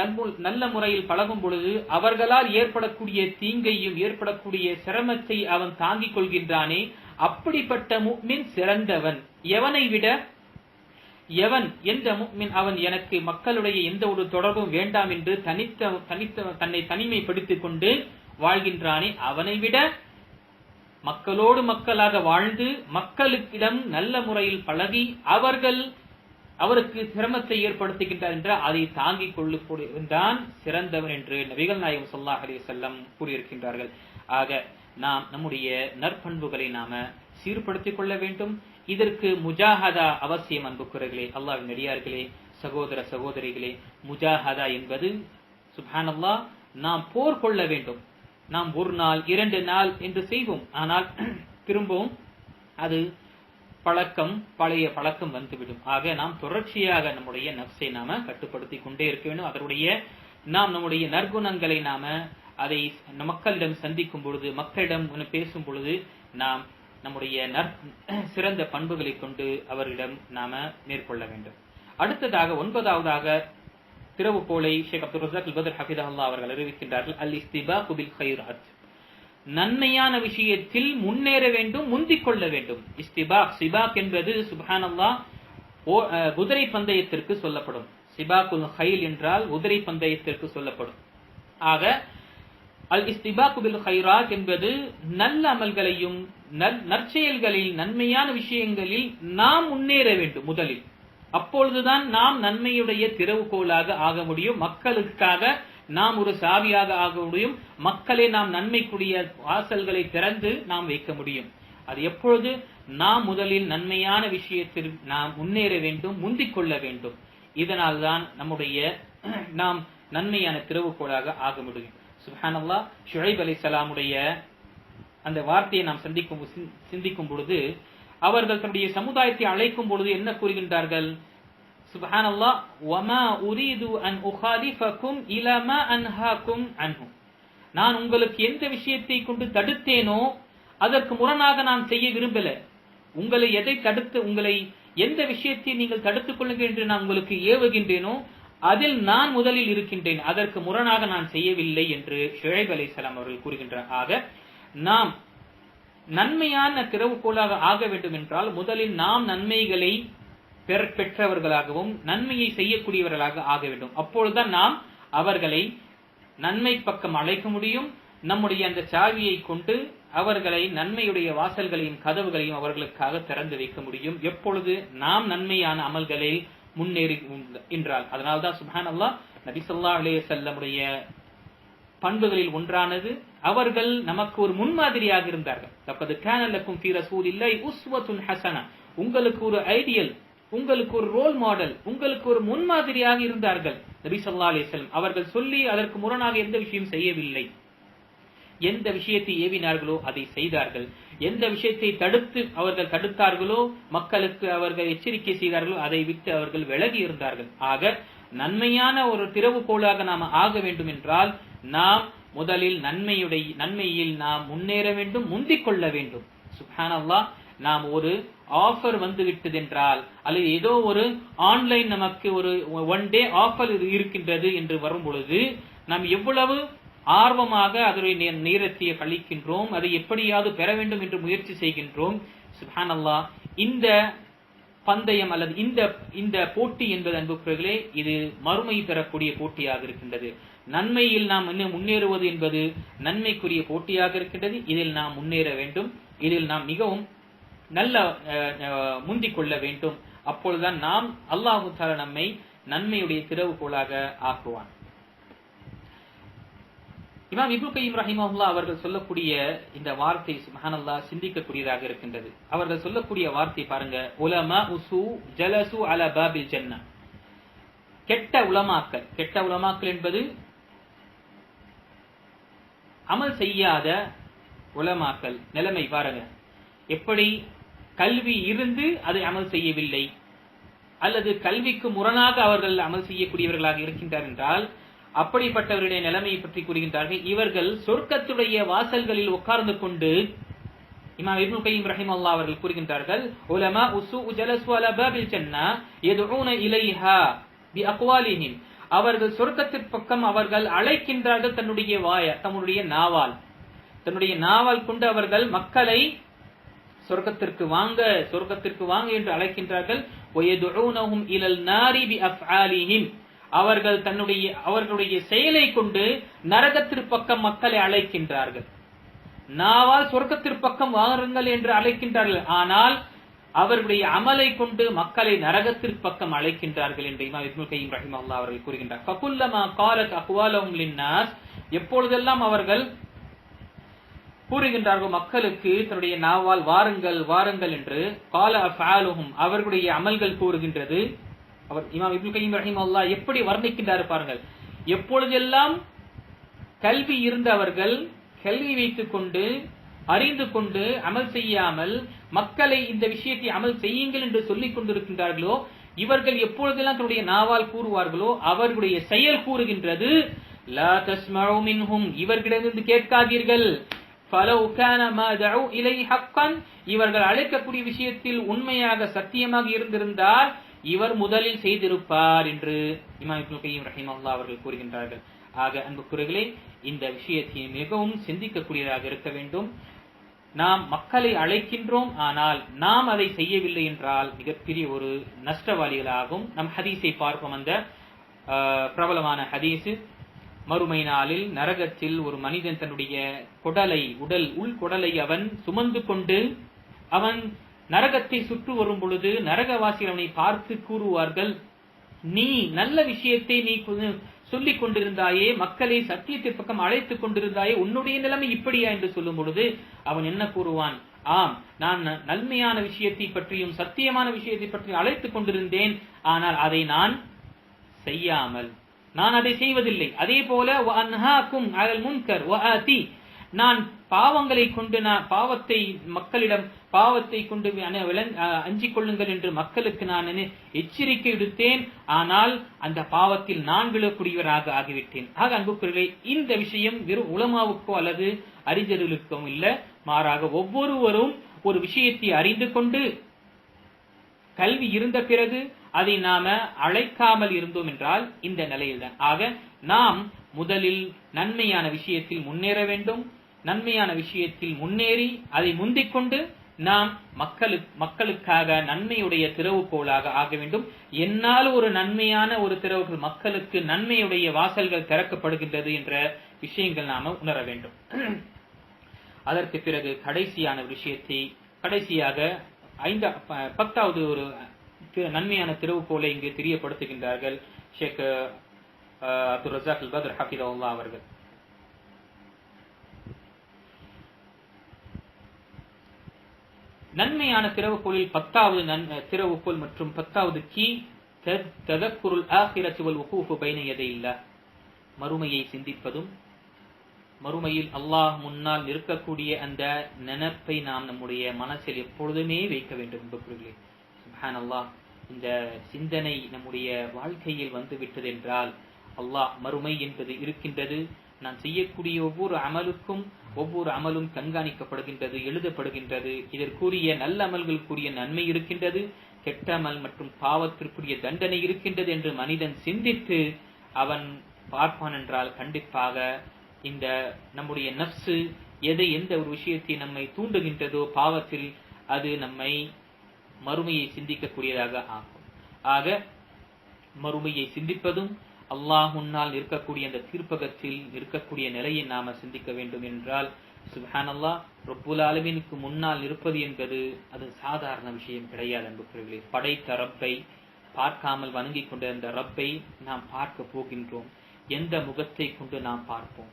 நல்ல முறையில் பழகும் பொழுது அவர்களால் ஏற்படக்கூடிய தீங்கையும் ஏற்படக்கூடிய சிரமத்தை அவன் தாங்கிக் கொள்கின்றானே, அப்படிப்பட்ட முஃமின் சிறந்தவன். எவனை விட எந்த முஃமின் அவன் எனக்கு மக்களுடைய எந்த ஒரு தொடர்பும் வேண்டாம் என்று தன்னை தனிமைப்படுத்திக் கொண்டு வாழ்கின்றானே, அவனை விட மக்களோடு மக்களாக வாழ்ந்து மக்களுக்கிடம் நல்ல முறையில் பழகி அவருக்கு சிரமத்தை ஏற்படுத்துகின்றார் என்ற அதை தாங்கிக் கொள்ளக்கூடியவன்தான் சிறந்தவன் என்று நபிகள் நாயகம் ஸல்லல்லாஹு அலைஹி வஸல்லம் கூறியிருக்கின்றார்கள். ஆக நாம் நம்முடைய நற்பண்புகளை நாம சீர்படுத்திக் கொள்ள வேண்டும். இதற்கு முஜாஹதா அவசியம். அன்புக்குரியவர்களே, அல்லாஹ்வின் நடிகார்களே, சகோதர சகோதரிகளே, முஜாஹதா என்பது சுப்ஹானல்லாஹ், நாம் போர் கொள்ள வேண்டும். நாம் ஒரு நாள் 2 நாள் என்று செய்வோம், ஆனால் திரும்பவும் அது பழைய பழக்கம் வந்துவிடும். ஆக நாம் தொடர்ச்சியாக நம்முடைய நஃப்ஸை நாம கட்டுப்படுத்தி கொண்டே இருக்க வேண்டும். அதனுடைய நம்முடைய நற்குணங்களை நாம அதை மக்களிடம் சந்திக்கும் பொழுது, மக்களிடம் பேசும் பொழுது நாம் நம்முடைய சிறந்த பண்புகளை கொண்டு அவரிடம் நாம மேற்கொள்ள வேண்டும். அடுத்ததாக 9வதாக திறவுகோலை ஷேக் அப்துல் ரஸாக் அல்-பத்ர் ஹஃபிதஹுல்லாஹ் அவர்கள் அறிவிக்கின்றார்கள், அல் இஸ்திபாகு பில் கைராத், நன்மையான விஷயத்தில் முன்னேற வேண்டும், முந்திக் கொள்ள வேண்டும். சிபாக் என்பது சுப்ஹானல்லாஹ் குதிரை பந்தயத்திற்கு சொல்லப்படும். சிபாக்குல் ஹைல் என்றால் குதிரை பந்தயத்திற்கு சொல்லப்படும். ஆக அல் இஸ்திபாகு பில் கைராத் என்பது நல்ல அமல்களையும் நற்செயல்களில் நன்மையான விஷயங்களில் நாம் முன்னேற வேண்டும் முதலில். அப்பொழுதுதான் நாம் நன்மையுடைய திறவுகோலாக ஆக முடியும், மக்களுக்காக நாம் ஒரு சாவியாக ஆக முடியும், மக்களை நாம் நன்மைக்குரிய வாசல்களை திறந்து நாம் வைக்க முடியும். அது எப்பொழுது? நாம் முதலில் நன்மையான விஷயத்தில் நாம் முன்னேற வேண்டும், முந்திக் கொள்ள வேண்டும். இதனால் தான் நாம் நன்மையான திறவுகோலாக ஆக முடியும். சுப்ஹானல்லாஹ், ஷுஐப் அலைஹிஸ்ஸலாமுடைய அந்த வார்த்தையை நாம் சிந்திக்கும் பொழுது, அவர்கள் தன்னுடைய சமுதாயத்தை அழைக்கும் பொழுது என்ன கூறுகின்றார்கள்? சுப்ஹானல்லாஹ், வமா உரீது அன் உகாலிஃபகும் இலா மா அன்ஹாகும் அன்ஹு, நான் உங்களுக்கு எந்த விஷயத்தை கொண்டு தடுத்தேனோ அதற்கு முரணாக நான் செய்ய விரும்பல. உங்களை எந்த விஷயத்தை நீங்கள் தடுத்துக் கொள்ளுங்கள் என்று நான் உங்களுக்கு ஏவுகின்றேனோ அதில் நான் முதலில் இருக்கின்றேன், அதற்கு முரணாக நான் செய்யவில்லை என்று ஷுஐப் அலைஹிஸ்ஸலாம் அவர்கள் கூறுகின்றார். ஆக நாம் நன்மையான திறவுகோலாக ஆக வேண்டும் என்றால் முதலில் நாம் நன்மைகளை பெற்றவர்களாகவும் நன்மையை செய்யக்கூடியவர்களாக ஆக வேண்டும். அப்பொழுதுதான் நாம் அவர்களை நன்மை பக்கம் அழைக்க முடியும். நம்முடைய அந்த சாவியை கொண்டு அவர்களை நன்மையுடைய வாசல்களையும் கதவுகளையும் அவர்களுக்காக திறந்து வைக்க முடியும். எப்பொழுது நாம் நன்மையான அமல்களை முன்னேறி என்றால். அதனால்தான் சுப்ஹானல்லாஹ் நபி ஸல்லல்லாஹு அலைஹி வஸல்லமுடைய பண்புகளில் ஒன்றானது, அவர்கள் நமக்கு ஒரு முன்மாதிரியாக இருந்தார்கள். லக்கத் கான லக்கும் ஃபீ ரசூலில்லாஹி உஸ்வத்துன் ஹஸனா, உங்களுக்கு ஒரு ஐடியல், உங்களுக்கு ஒரு ரோல் மாடல், உங்களுக்கு ஒரு முன்மாதிரியாக இருந்தார்கள் நபி ஸல்லல்லாஹு அலைஹி வஸல்லம். அவர்கள் சொல்லி அதற்கு முரணாக எந்த விஷயம் செய்யவில்லை. எந்த விஷயத்தை ஏவினார்களோ அதை செய்தார்கள். எந்த விஷயத்தை அவர்கள் தடுத்தார்களோ, மக்களுக்கு அவர்கள் எச்சரிக்கை செய்தார்களோ அதை விட்டு அவர்கள் விலகி இருந்தார்கள். ஆக நன்மையான ஒரு திறவுகோலாக நாம் ஆக வேண்டும் என்றால் நாம் முதலில் நன்மையில் நாம் முன்னேற வேண்டும், முந்திக் கொள்ள வேண்டும். சுப்ஹானல்லாஹ், நாம் ஒரு ஆஃபர் வந்து விட்டது என்றால், அல்லது ஏதோ ஒரு ஆன்லைன் நமக்கு ஒரு 1 டே ஆஃபர் இருக்கின்றது என்று வரும் பொழுது நாம் எவ்வளவு ஆர்வமாக அதனுடைய நேரத்தை கழிக்கின்றோம், அதை எப்படியாவது பெற வேண்டும் என்று முயற்சி செய்கின்றோம். சுப்ஹானல்லாஹ், இந்த பந்தயம் அல்லது இந்த போட்டி என்பது அன்புக்குரியவர்களே, இது மறுமை பெறக்கூடிய போட்டியாக இருக்கின்றது. நன்மையில் நாம் முன்னேறுவது என்பது நன்மைக்குரிய போட்டியாக இருக்கின்றது. இதில் நாம் முன்னேற வேண்டும். இதில் நாம் மிகவும் நல்ல முந்திக் கொள்ள வேண்டும். அப்பொழுதுதான் நாம் அல்லாஹு தஆலா நம்மை நன்மையுடைய திறவுகோலாக ஆக்குவான். இமாம் இப்னு கய்யிம் ரஹிமஹுல்லாஹ் அவர்கள் சொல்லக்கூடிய இந்த வார்த்தை சுப்ஹானல்லாஹ் சிந்திக்கக்கூடியதாக இருக்கின்றது. அவர்கள் சொல்லக்கூடிய வார்த்தை பாருங்க, உலமா உசு ஜலசு அலா பாபில் ஜன்னah. கெட்ட உலமாக்கள் என்பது அமல் செய்யாத உலமாக்கள் நிலைமை பாருங்க. எப்படி கல்வி இருந்து அதை அமல் செய்யவில்லை, அல்லது கல்விக்கு முரணாக அவர்கள் அமல் செய்யக்கூடியவர்களாக இருக்கின்றார் என்றால், அப்படிப்பட்டவருடைய நிலைமையை பற்றி கூறுகின்றார்கள். இவர்கள் சொர்க்கத்துடைய வாசல்களில் உட்கார்ந்து கொண்டு, இமாம் இப்னு கய்யிம் ரஹிமஹுல்லாஹ் அவர்கள் கூறுகின்றார்கள், உலமா உசு ஜலசு அலா பாபில் ஜன்னah யதுஊன இலைஹா பிஅக்வாலிஹிம். அவர்கள் சொர்க்கத்தின் பக்கம் அவர்கள் அழைக்கின்றார்கள் தன்னுடைய நாவால் கொண்டு அவர்கள் மக்களை சொர்க்கத்திற்கு வாங்க என்று அழைக்கின்றார்கள். வயதுஊனஹும் இலல் நாரி பிஅஃஆலிஹிம். அவர்கள் அவர்களுடைய செயலை கொண்டு நரகத்திற்கு பக்கம் மக்களை அழைக்கின்றார்கள். நாவால் சொர்க்கத்திற்கு பக்கம் வாருங்கள் என்று அழைக்கின்றார்கள், ஆனால் அவர்களுடைய அமலை கொண்டு மக்களை நரகத்திற்கு பக்கம் அழைக்கின்றார்கள் என்று இமாம் இப்னு கய்யிம் ரஹிமஹுல்லாஹ் அவர்கள் கூறுகின்றார். ஃபகுல்லமா காலத் அக்வாலுஹும் லின்னாஸ். எப்பொழுதெல்லாம் அவர்கள் கூறுகின்றார்கள் மக்களுக்கு தன்னுடைய நாவால் வாருங்கள் என்று, கால அஃஆலுஹும் அவர்களுடைய அமல்கள் கூறுகின்றது. இமாம் இப்னு கய்யிம் ரஹிமஹுல்லாஹ் எப்படி வர்ணிக்கின்றார் பாருங்கள். எப்பொழுதெல்லாம் கல்வி இருந்தவர்கள் கல்வி வைத்துக் கொண்டு அறிந்து கொண்டு அமல் செய்யாமல் மக்களை இந்த விஷயத்தை அமல் செய்யுங்கள் என்று சொல்லிக் கொண்டிருக்கின்றார்களோ, இவர்கள் எப்பொழுதெல்லாம் தன்னுடைய நாவால் கூறுவார்களோ அவர்களுடைய செயல் கூறுகின்றது, லா தஸ்மஉ மின்ஹும், இவர்களிடமிருந்து கேட்காதீர்கள். ஃபலவ் கான மா தஉ இலைஹி ஹக்கன், இவர்கள் அழைக்கக்கூடிய விஷயத்தில் உண்மையாக சத்தியமாக இருந்திருந்தால் இவர் முதலில் செய்திருப்பார் என்று இமாம் இப்னு கய்யிம் ரஹிமஹுல்லாஹ் அவர்கள் கூறுகின்றார்கள். ஆக அன்புக்குரியவர்களே, இந்த விஷயத்தை மிகவும் சிந்திக்கக்கூடியதாக இருக்க வேண்டும். நாம் மக்களை அழைக்கின்றோம், ஆனால் நாம் அதை செய்யவில்லை என்றால் மிகப்பெரிய ஒரு நஷ்டவாளிகளாகும். நம் ஹதீஸை பார்ப்போம். அந்த பிரபலமான ஹதீஸ், மறுமை நாளில் நரகத்தில் ஒரு மனிதன் தன்னுடைய உள்குடலை அவன் சுமந்து கொண்டு அவன் நரகத்தை சுற்று வரும் பொழுது நரகவாசிகள் அவனை பார்த்து கூறுவார்கள், நீ நல்ல விஷயத்தை நீ சொல்லிக் கொண்டிருந்தாயே, மக்களை சத்தியத்திற்கு பக்கம் அழைத்துக் கொண்டிருந்தாயே, உன்னுடைய நிலைமை இப்படியா என்று சொல்லும் பொழுது அவன் என்ன கூறுவான், ஆம், நான் நன்மையான விஷயத்தை பற்றியும் சத்தியமான விஷயத்தை பற்றியும் அழைத்துக் கொண்டிருந்தேன், ஆனால் அதை நான் அதை செய்வதில்லை. அதே போல வஅன்ஹாக்கும் அலல் முன்கர் வஆதி, நான் பாவங்களை கொண்டு மக்களிடம் பாவத்தை கொண்டு அஞ்சிக் கொள்ளுங்கள் என்று மக்களுக்கு நான் எச்சரிக்கை விடுத்தேன், ஆனால் அந்த பாவத்தில் நான் விழக்கூடியவராக ஆகிவிட்டேன். ஆக அன்புக்குரியவர்களே, இந்த விஷயம் வெறும் உலமாவுக்கோ அல்லது அறிஞர்களுக்கோ இல்ல, மாறாக ஒவ்வொருவரும் ஒரு விஷயத்தை அறிந்து கொண்டு கல்வி இருந்த பிறகு அதை நாம அழைக்காமல் இருந்தோம் என்றால் இந்த நிலையில்தான். ஆக நாம் முதலில் நன்மையான விஷயத்தில் முன்னேற வேண்டும். நன்மையான விஷயத்தில் முன்னேறி அதை முந்திக்கொண்டு நாம் மக்களுக்காக நன்மையுடைய திறவுகோலாக ஆக வேண்டும். என்னால் ஒரு நன்மையான ஒரு திறவுகோல், மக்களுக்கு நன்மையுடைய வாசல்கள் திறக்கப்படுகின்றது என்ற விஷயங்கள் நாம உணர வேண்டும். அதற்கு பிறகு கடைசியாக 10வது ஒரு நன்மையான திறவுகோலை இங்கு தெரியப்படுத்துகின்றார்கள் ஷேக் அப்துல் ரஸாக் அல் பத்ர் ஹஃபிதஹுல்லாஹ் அவர்கள். நன்மையான திறவுகோலில் 10வது திறவுகோல் மற்றும் 10வது கீ ததக்குருல் ஆகிரத்தி வல் வகூஃபு பைன யதையில்லாஹ், மறுமையை சிந்திப்பதும் மறுமையில் அல்லாஹ் முன்னால் இருக்கக்கூடிய அந்த நினைப்பை நாம் நம்முடைய மனசில் எப்பொழுதுமே வைக்க வேண்டும் என்பவர்களே. சுப்ஹானல்லாஹ், இந்த சிந்தனை நம்முடைய வாழ்க்கையில் வந்து விட்டது என்றால் அல்லாஹ் மறுமை என்பது இருக்கின்றது. நான் செய்யக்கூடிய ஒவ்வொரு அமலும் கண்காணிக்கப்படுகின்றது, எழுதப்படுகின்றது. இதற்குரிய நல்ல அமல்களுக்குரிய நன்மை இருக்கின்றது, கெட்ட அமல் மற்றும் பாவத்திற்குரிய தண்டனை இருக்கின்றது என்று மனிதன் சிந்தித்து அவன் பார்ப்பான் என்றால் கண்டிப்பாக இந்த நம்முடைய நஃப்ஸு எந்த ஒரு விஷயத்தை நம்மை தூண்டுகின்றதோ பாவத்தில், அது நம்மை மறுமையை சிந்திக்கக்கூடியதாக ஆகும். ஆக மறுமையை சிந்திப்பதும் அல்லாஹ் முன்னால் இருக்கக்கூடிய அந்த தீர்ப்பகத்தில் இருக்கக்கூடிய நிலையை நாம சிந்திக்க வேண்டும் என்றால், சுப்ஹானல்லாஹ், ரப்புல் ஆலமீனுக்கு முன்னால் இருப்பது என்பது அது சாதாரண விஷயம் கிடையாது அன்புக்குரியவர்களே. படைத்த ரப்பை பார்க்காமல் வணங்கிக் கொண்டிருந்த ரப்பை நாம் பார்க்க போகின்றோம். எந்த முகத்தை கொண்டு நாம் பார்ப்போம்?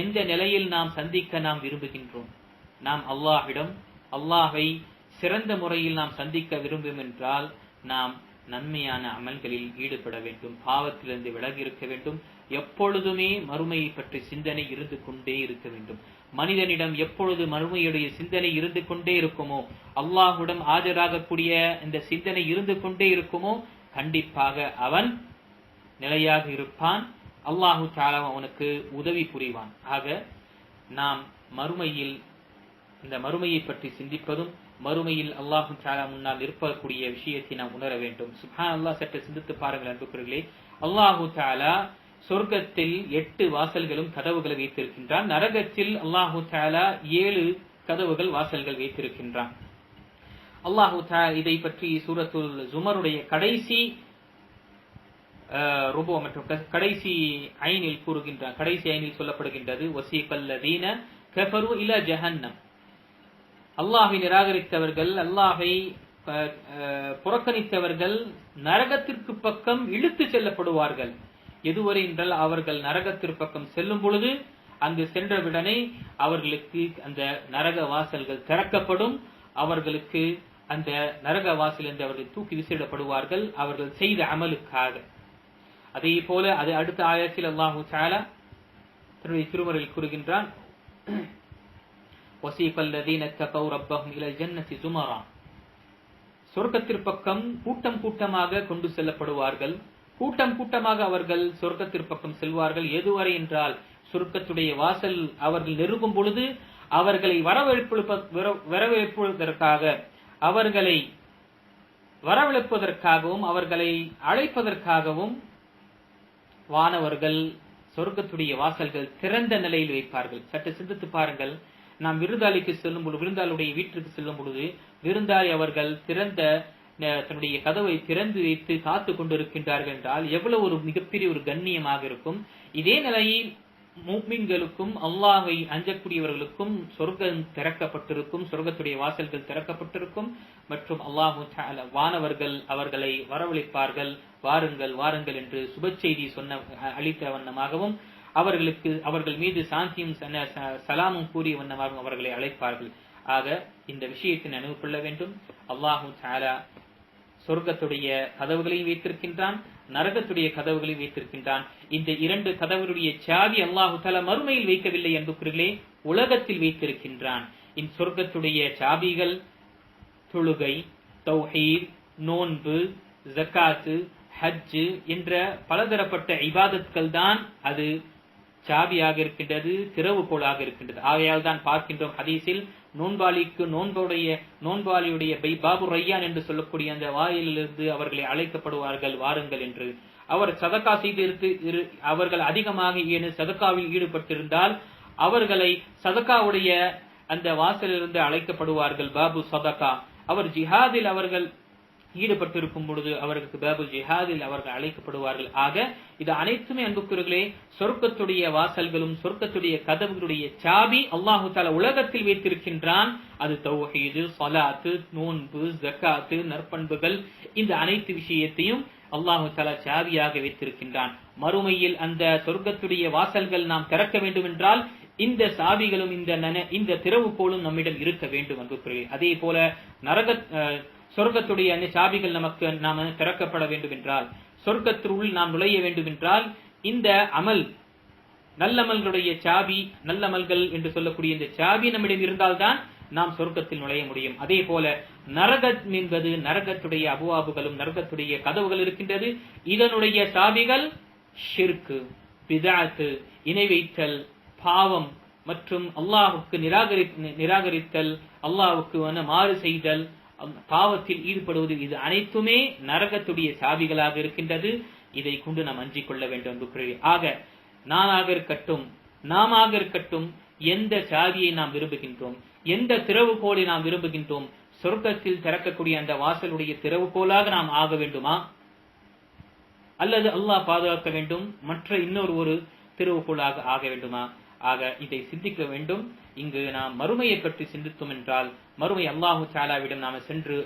எந்த நிலையில் நாம் சந்திக்க நாம் விரும்புகின்றோம்? நாம் அல்லாஹ்வை சிறந்த முறையில் நாம் சந்திக்க விரும்பும் என்றால் நாம் நன்மையான அமல்களில் ஈடுபட வேண்டும், பாவத்திலிருந்து விலகி இருக்க வேண்டும். எப்பொழுதுமே மறுமையை பற்றி சிந்தனை இருந்து கொண்டே இருக்க வேண்டும். மனிதனிடம் எப்பொழுது மறுமையுடைய சிந்தனை இருந்து கொண்டே இருக்குமோ, அல்லாஹ்விடம் ஆஜராகக்கூடிய இந்த சிந்தனை இருந்து கொண்டே இருக்குமோ, கண்டிப்பாக அவன் நிலையாக இருப்பான். அல்லாஹு தஆலா அவனுக்கு உதவி புரிவான். ஆக நாம் இந்த மறுமையை பற்றி சிந்திப்பதும் மறுமையில் அல்லாஹு தஆலா முன்னால் இருக்கக்கூடிய விஷயத்தை நாம் உணர வேண்டும். சுப்ஹானல்லாஹ், சற்று சிந்தித்து பாருங்கள் அன்புக்குரியவர்களே. அல்லாஹு தஆலா சொர்க்கத்தில் 8 வாசல்களும் கதவுகளை வைத்திருக்கின்றான். நரகத்தில் அல்லாஹு தஆலா 7 கதவுகள் வாசல்கள் வைத்திருக்கின்றான். அல்லாஹு தஆலா இதை பற்றி சூரத்துல் ஜுமருடைய கடைசி ருபு மற்றும் கடைசி ஐனில் கூறுகின்றான். கடைசி ஐனில் சொல்லப்படுகின்றது, வஸீகல்லதீன கஃபரு இலா ஜஹன்னம். அல்லாஹ்வை நிராகரித்தவர்கள், அல்லாஹ்வை புறக்கணித்தவர்கள் நரகத்திற்கு பக்கம் இழுத்து செல்லப்படுவார்கள். எதுவரை என்றால் அவர்கள் நரகத்திற்கு பக்கம் செல்லும் பொழுது அங்கு சென்றவுடனே அவர்களுக்கு அந்த நரக வாசல்கள் திறக்கப்படும். அவர்களுக்கு அந்த நரக வாசல் என்று அவர்கள் தூக்கி விசிடப்படுவார்கள் அவர்கள் செய்த அமலுக்காக. அதே போல அது அடுத்த ஆயத்தில் அல்லாஹு தஆலா தன்னுடைய திருமறையில் கூறுகின்றான், வஸீகல்லதீன தகவ் ரப்பஹும் இலல் ஜன்னதி ஸுமரா. சொர்க்கத்திற்கு பக்கம் கூட்டம் கூட்டமாக கொண்டு செல்லப்படுவார்கள். கூட்டம் கூட்டமாக அவர்கள் சொர்க்கத்திற்கு பக்கம் செல்வார்கள். எதுவரை என்றால் சொர்க்கத்துடைய வாசல் அவர்கள் நெருங்கும் பொழுது அவர்களை வரவழைப்பதற்காகவும் அவர்களை அழைப்பதற்காகவும் வானவர்கள் சொர்க்கத்துடைய வாசல்கள் திறந்த நிலையில் வைப்பார்கள். சற்று சிந்தித்து பாருங்கள். நாம் விருந்தாளிக்கு செல்லும் பொழுது, விருந்தாளுடைய வீட்டிற்கு செல்லும் பொழுது விருந்தாளி அவர்கள் தன்னுடைய கதவை திறந்து வைத்து காத்து கொண்டிருக்கின்றார்கள் என்றால் எவ்வளவு ஒரு மிகப்பெரிய ஒரு கண்ணியமாக இருக்கும். இதே நிலையில் முஃமின்களுக்கும் அல்லாஹ்வை அஞ்சக்கூடியவர்களுக்கும் சொர்க்கம் திறக்கப்பட்டிருக்கும், சொர்க்கத்துடைய வாசல்கள் திறக்கப்பட்டிருக்கும். மற்றும் அல்லாஹு தஆலா வானவர்கள் அவர்களை வரவழைப்பார்கள், வாருங்கள் வாருங்கள் என்று சுப செய்தி அளித்த வண்ணமாகவும் அவர்கள் மீது சாந்தியும் சலாமும் கூறிய வண்ணமாகவும் அவர்களை அழைப்பார்கள். ஆக இந்த விஷயத்தை நினைவு கொள்ள வேண்டும். அல்லாஹு தஆலா சொர்க்கத்துடைய கதவுகளையும் வைத்திருக்கின்றான், நரகத்துடைய கதவுகளையும் வைத்திருக்கின்றான். இந்த 2 கதவுடைய சாவி அல்லாஹு தஆலா மறுமையில் வைக்கவில்லை என்பவர்களே, உலகத்தில் வைத்திருக்கின்றான். இந்த சொர்க்கத்துடைய சாவிகள் தொழுகை, தௌஹீத், நோன்பு, ஜகாத்து, ஹஜ் என்ற பலதரப்பட்ட இபாதத்கள் தான் அது சாவியாக இருக்கின்றது, திறவுகோலாக இருக்கின்றது. ஆகையால் தான் பார்க்கின்றோம் ஹதீஸில் நோன்பாளியுடைய பாபு ரையான் என்று சொல்லக்கூடிய அந்த வாயிலிருந்து அவர்களை அழைக்கப்படுவார்கள் வாருங்கள் என்று. அவர் சதக்கா செய்து அவர்கள் அதிகமாக சதக்காவில் ஈடுபட்டிருந்தால் அவர்களை சதகாவுடைய அந்த வாசலிலிருந்து அழைக்கப்படுவார்கள். பாபு சதகா. அவர் ஜிஹாதில் அவர்கள் ஈடுபட்டிருக்கும் பொழுது அவர்களுக்கு பாபு ஜிஹாதில் அவர்கள் அழைக்கப்படுவார்கள். ஆக இது அனைத்துமே அன்புக்குரியவர்களே சொர்க்கத்துடைய வாசல்களும் சொர்க்கத்துடைய கதவுகளுடைய சாபி அல்லாஹு தஆலா உலகத்தில் வைத்திருக்கின்றான். அது தௌஹீது, ஸலாத்து, நோன்பு, ஜக்காத்து, நற்பண்புகள், இந்த அனைத்து விஷயத்தையும் அல்லாஹு தஆலா சாவியாக வைத்திருக்கின்றான். மறுமையில் அந்த சொர்க்கத்துடைய வாசல்கள் நாம் திறக்க வேண்டும் என்றால் இந்த சாவிகளும் இந்த திறவுகோலும் நம்மிடம் இருக்க வேண்டும் அன்புக்குரியவர்களே. அதே போல சொர்க்கத்துடைய அந்த சாவிகள் நமக்கு நாம திறக்கப்பட வேண்டும் என்றால், சொர்க்கத்திற்குள் நாம் நுழைய வேண்டும் என்றால், இந்த அமல் நல்லமல்களுடைய சாவி, நல்லமல்கள் என்று சொல்லக்கூடிய இந்த சாவி நம்மிடம் இருந்தால்தான் நாம் சொர்க்கத்தில் நுழைய முடியும். அதே போல நரகம் என்பது நரகத்துடைய அபுவாபுகளும் நரகத்துடைய கதவுகள் இருக்கின்றது. இதனுடைய சாவிகள் ஷிர்க், பித்அத், இணை வைத்தல், பாவம் மற்றும் அல்லாஹ்வுக்கு நிராகரித்தல், அல்லாஹ்வுக்கு மாறு செய்தல், பாவத்தில் ஈடுபடுவது, இது அனைத்துமே நரகத்துடைய சாவிகளாக இருக்கின்றது. இதை கொண்டு நாம் அஞ்சிக் கொள்ள வேண்டும். ஆக நானாக இருக்கட்டும், நாம இருக்கட்டும், எந்த சாவியை நாம் விரும்புகின்றோம், எந்த திறவுகோலை நாம் விரும்புகின்றோம், சொர்க்கத்தில் திறக்கக்கூடிய அந்த வாசலுடைய திறவுகோலாக நாம் ஆக வேண்டுமா, அல்லது அல்லாஹ் பாதுகாக்க வேண்டும் மற்ற இன்னொரு திறவுகோலாக ஆக வேண்டுமா? ஆக இதை சிந்திக்க வேண்டும். இங்கு நாம் மறுமையை பற்றி சிந்தித்தோம் என்றால், மறுமை அல்லாஹு தஆலாவிடம் நாம் சென்று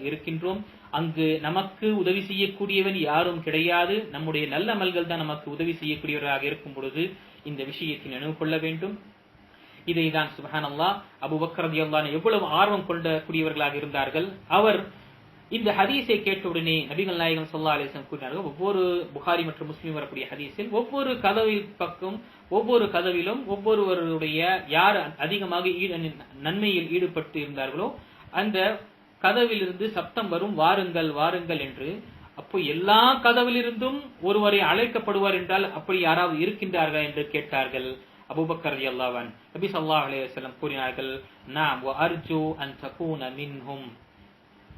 இருக்கின்றோம். அங்கு நமக்கு உதவி செய்யக்கூடியவன் யாரும் கிடையாது. நம்முடைய நல்ல அமல்கள் தான் நமக்கு உதவி செய்யக்கூடியவராக இருக்கும் பொழுது இந்த விஷயத்தை நினைவு கொள்ள வேண்டும். இதை தான் சுப்ஹானல்லாஹ் அபூபக்கர் ரலியல்லாஹு அன்ஹு எவ்வளவு ஆர்வம் கொண்டக்கூடியவர்களாக இருந்தார்கள். அவர் இந்த ஹதீஸை கேட்டவுடனே நபிகள் நாயகம் ஸல்லல்லாஹு அலைஹி வஸல்லம் கூறினார்கள், ஒவ்வொரு புகாரி மற்றும் முஸ்லிம் வரக்கூடிய ஹதீஸில் ஒவ்வொரு கதவில் பக்கம் ஒவ்வொரு கதவிலும் ஒவ்வொருவருடைய யார் அதிகமாக நன்மையில் ஈடுபட்டு இருந்தார்களோ அந்த கதவிலிருந்து சப்தம் வரும், வாருங்கள் வாருங்கள் என்று. அப்போ எல்லா கதவிலிருந்தும் ஒருவரை அழைக்கப்படுவார் என்றால் அப்படி யாராவது இருக்கின்றார்கள் என்று கேட்டார்கள். அபூபக்கர் ரலியல்லாஹு அன்ஹு நபி ஸல்லல்லாஹு அலைஹி வஸல்லம் கூறினார்கள், நாம் வ அர்ஜு அன் தகூன மின்ஹும்,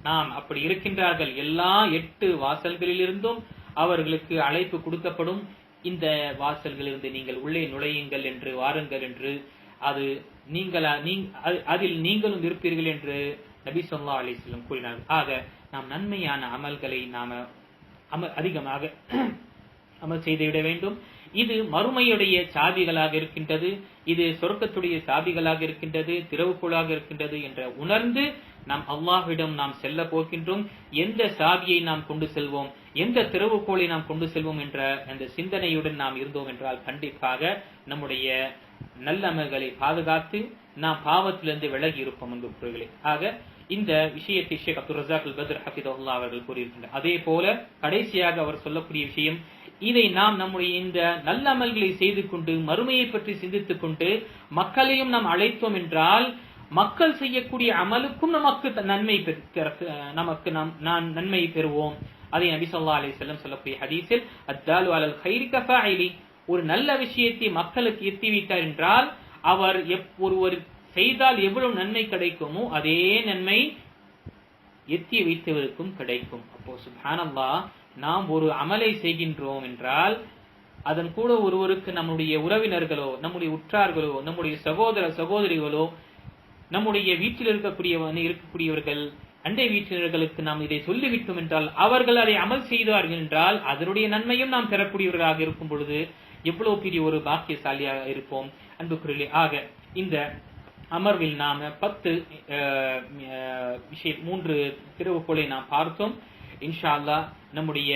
நாம் அப்படி இருக்கின்றார்கள். எல்லா 8 வாசல்களிலிருந்தும் அவர்களுக்கு அழைப்பு கொடுக்கப்படும். இந்த வாசல்களிலிருந்து நீங்கள் உள்ளே நுழையுங்கள் என்று, வாருங்கள் என்று, அதில் நீங்களும் இருப்பீர்கள் என்று நபி ஸல்லல்லாஹு அலைஹி வஸல்லம் கூறினார்கள். ஆக நாம் நன்மையான அமல்களை நாம அதிகமாக அமல் செய்துவிட வேண்டும். இது மறுமையுடைய சாவிகளாக இருக்கின்றது, இது சொர்க்கத்துடைய சாவிகளாக இருக்கின்றது, திறவுகோலாக இருக்கின்றது என்ற உணர்ந்து நாம் அல்லாஹ்விடம் நாம் செல்ல போகின்றோம். எந்த சாவியை நாம் கொண்டு செல்வோம், எந்த திறவுகோலை நாம் கொண்டு செல்வோம் என்ற அந்த சிந்தனையுடன் நாம் இருந்தோம் என்றால் கண்டிப்பாக நம்முடைய நல்ல அமல்களை பாதுகாத்து நாம் பாவத்திலிருந்து விலகி இருப்போம் என்பவர்களே. ஆக இந்த விஷயத்தை ஷேக் அப்துல் ரஸாக் அல் பத்ர் ஹஃபிதஹுல்லாஹ் அவர்கள் கூறியிருக்கின்றனர். அதே போல கடைசியாக அவர் சொல்லக்கூடிய விஷயம், இதை நாம் நம்முடைய இந்த நல்ல அமல்களை செய்து கொண்டு மறுமையை பற்றி சிந்தித்துக் கொண்டு மக்களையும் நாம் அழைத்தோம் என்றால் மக்கள் செய்யக்கூடிய அமலுக்கும் நமக்கு நன்மை பெறுவோம். அதை நபி ஸல்லல்லாஹு அலைஹி வஸல்லம் சொல்லக்கூடிய ஹதீஸில் அத்தாலு அலல் கைரி கஃபாயிலி, ஒரு நல்ல விஷயத்தை மக்களுக்கு எத்தி வைத்தார் என்றால் அவர் ஒருவர் செய்தால் எவ்வளவு நன்மை கிடைக்குமோ அதே நன்மை எத்தி வைத்தவருக்கும் கிடைக்கும். அப்போ சுப்ஹானல்லாஹ், நாம் ஒரு அமலை செய்கின்றோம் என்றால் அதன் கூட ஒருவருக்கு நம்முடைய உறவினர்களோ, நம்முடைய உற்றார்களோ, நம்முடைய சகோதர சகோதரிகளோ, நம்முடைய வீட்டில் இருக்கக்கூடியவர்கள், அண்டை வீட்டினர்களுக்கு நாம் இதை சொல்லிவிட்டோம் என்றால் அவர்கள் அதை அமல் செய்தார்கள் என்றால் அதனுடைய நன்மையும் நாம் பெறக்கூடியவர்களாக இருக்கும் பொழுது எவ்வளவு பெரிய ஒரு பாக்கியசாலியாக இருப்போம் அன்புக்குரியவர்களே. ஆக இந்த அமர்வில் நாம 3 திறவுகோலை நாம் பார்த்தோம். இன்ஷா அல்லாஹ் நம்முடைய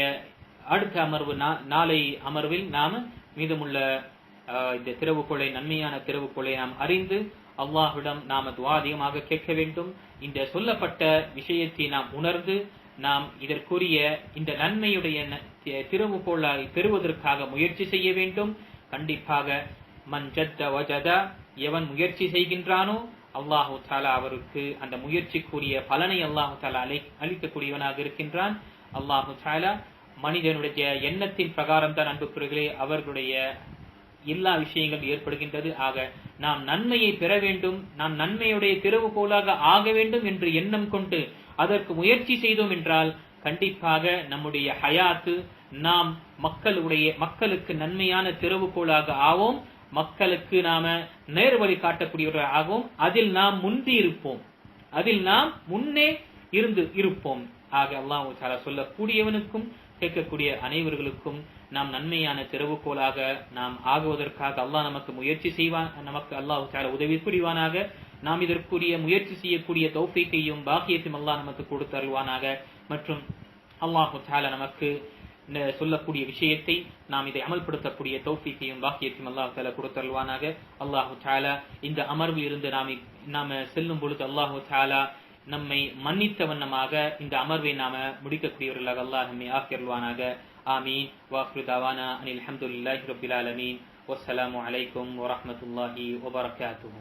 அடுத்த அமர்வு நாளை அமர்வில் நாம மீதமுள்ள இந்த திறவுகோலை, நன்மையான திறவுகோலை நாம் அறிந்து அல்லாஹ்விடம் நாம் துஆ அதிகமாக கேட்க வேண்டும். இந்த சொல்லப்பட்ட விஷயத்தை நாம் உணர்ந்து நாம் இதற்குரிய இந்த நன்மையுடைய திறவுகோலை பெறுவதற்காக முயற்சி செய்ய வேண்டும். கண்டிப்பாக மன் ஜத்த வஜத, எவன் முயற்சி செய்கின்றானோ அல்லாஹு தஆலா அவருக்கு அந்த முயற்சிக்குரிய பலனை அல்லாஹு தஆலா அளிக்கக்கூடியவனாக இருக்கின்றான். அல்லாஹு தஆலா மனிதனுடைய எண்ணத்தின் பிரகாரம் தான் அன்புக்குரியவர்களே அவர்களுடைய எல்லா விஷயங்களும் ஏற்படுகின்றது. ஆக நாம் நன்மையை பெற வேண்டும், நாம் நன்மையுடைய திறவுகோலாக ஆக வேண்டும் என்று எண்ணம் கொண்டு அதற்கு முயற்சி செய்தோம் என்றால் கண்டிப்பாக நம்முடைய ஹயாத்து நாம் மக்களுக்கு நன்மையான திறவுகோலாக ஆவோம். மக்களுக்கு நாம நேர்வழி காட்டக்கூடியவர்களாகவும் அதில் நாம் முந்தி இருப்போம், அதில் நாம் முன்னே இருப்போம். ஆக அல்லாஹ் தஆலா சொல்லக்கூடியவனுக்கும் கேட்கக்கூடிய அனைவர்களுக்கும் நாம் நன்மையான திறவுகோலாக நாம் ஆகுவதற்காக அல்லாஹ் நமக்கு முயற்சி செய்வான், நமக்கு அல்லாஹ் தஆலா உதவி புரிவானாக. நாம் இதற்குரிய முயற்சி செய்யக்கூடிய தௌஃபீக்கையும் பாக்கியத்தையும் அல்லாஹ் நமக்கு கொடுத்தருள்வானாக. மற்றும் அல்லாஹ் தஆலா நமக்கு சொல்லக்கூடிய விஷயத்தை நாம் இதை அமல்படுத்தக்கூடிய தௌஃபீக்கையும் பாக்கியத்தையும் அல்லாஹ் தஆலா கொடுத்தருள்வானாக. அல்லாஹ் தஆலா இந்த அமர்வில் இருந்து நாம செல்லும் பொழுது அல்லாஹ் தஆலா நம்மை மன்னித்த வண்ணமாக இந்த அமர்வை நாம முடிக்கக்கூடியவர்களாக அல்லாஹ் நம்மை ஆக்கியருள்வானாக. ஆமீன். வாஃபிரு தவானா அனில் ஹம்துலில்லாஹி ரப்பில் ஆலமீன். வஸ்ஸலாமு அலைக்கும் வரஹ்மத்துல்லாஹி வபரகாத்துஹு.